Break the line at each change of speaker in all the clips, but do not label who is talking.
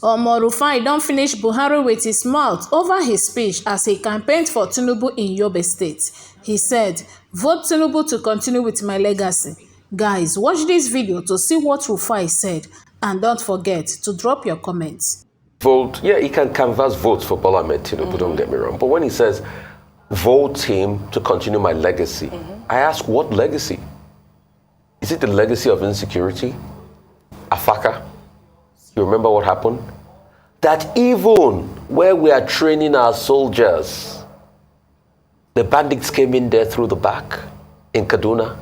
Rufai don't finish Buhari with his mouth over his speech as he campaigned for Tinubu in Yobe State. He said, "Vote Tinubu to continue with my legacy." Guys, watch this video to see what Rufai said, and don't forget to drop your comments.
Vote, yeah, he can canvass votes for Bola Ahmed Tinubu, don't get me wrong. But when he says, vote him to continue my legacy, I ask, what legacy? Is it the legacy of insecurity? Afaka? You remember what happened? That even where we are training our soldiers, the bandits came in there through the back in Kaduna.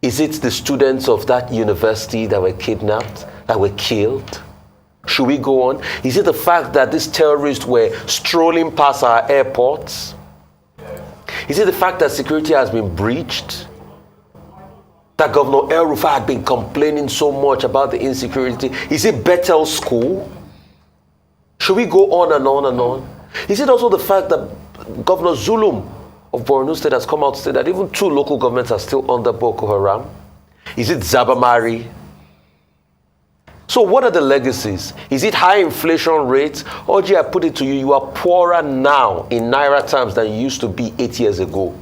Is it the students of that university that were kidnapped, that were killed? Should we go on? Is it the fact that these terrorists were strolling past our airports? Is it the fact that security has been breached? That Governor Rufai had been complaining so much about the insecurity? Is it Bethel School? Should we go on and on and on? Is it also the fact that Governor Zulum of Borno State has come out to say that even 2 local governments are still under Boko Haram? Is it Zabamari? So what are the legacies? Is it high inflation rates? Oji, I put it to you, you are poorer now in Naira terms than you used to be 8 years ago.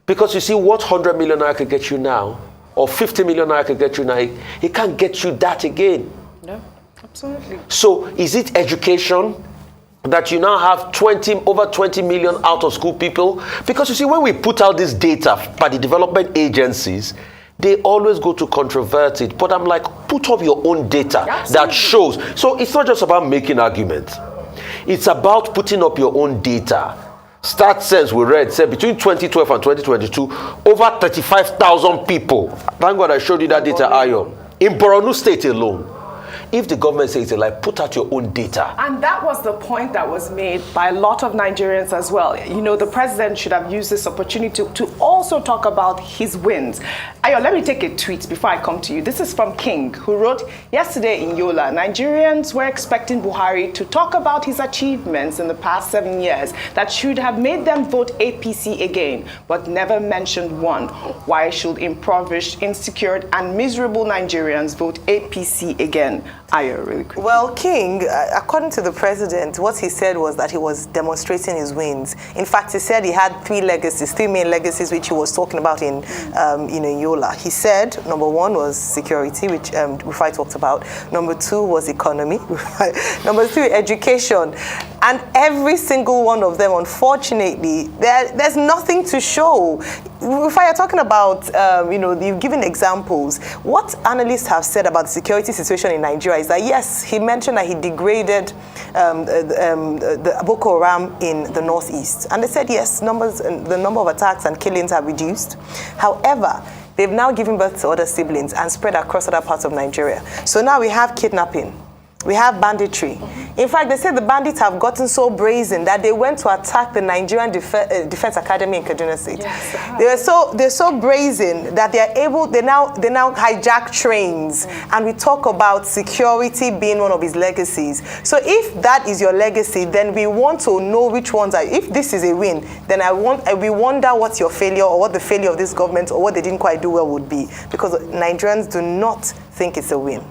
Because you see, what 100 million Naira could get you now, or 50 million Naira could get you now, it can't get you that again.
No, absolutely.
So is it education that you now have over 20 million out of school people? Because you see, when we put out this data by the development agencies, they always go to controvert it. But I'm like, put up your own data that shows. So it's not just about making arguments. It's about putting up your own data. Stat Sense we read said between 2012 and 2022, over 35,000 people. Thank God I showed you that data, Ayo. In Borno State alone. If the government says it's like, put out your own data.
And that was the point that was made by a lot of Nigerians as well. You know, the president should have used this opportunity to also talk about his wins. Ayo, let me take a tweet before I come to you. This is from King, who wrote, yesterday in Yola, Nigerians were expecting Buhari to talk about his achievements in the past 7 years that should have made them vote APC again, but never mentioned one. Why should impoverished, insecure, and miserable Nigerians vote APC again? Really quick.
Well, King, according to the president, what he said was that he was demonstrating his wins. In fact, he said he had 3 main legacies, which he was talking about in Yola. He said number 1 was security, which Rufai talked about. Number 2 was economy. Number 3, education. And every single one of them, unfortunately, there's nothing to show. Rufai, you're talking about, you've given examples. What analysts have said about the security situation in Nigeria is that, yes, he mentioned that he degraded the Boko Haram in the northeast. And they said, yes, the number of attacks and killings have reduced. However, they've now given birth to other siblings and spread across other parts of Nigeria. So now we have kidnapping. We have banditry. In fact, they say the bandits have gotten so brazen that they went to attack the Nigerian Defense Academy in Kaduna State. Yes, they're so brazen that they now hijack trains, and we talk about security being one of his legacies. So if that is your legacy, then we want to know which ones are. If this is a win, then we wonder what your failure or what the failure of this government or what they didn't quite do well would be, because Nigerians do not think it's a win.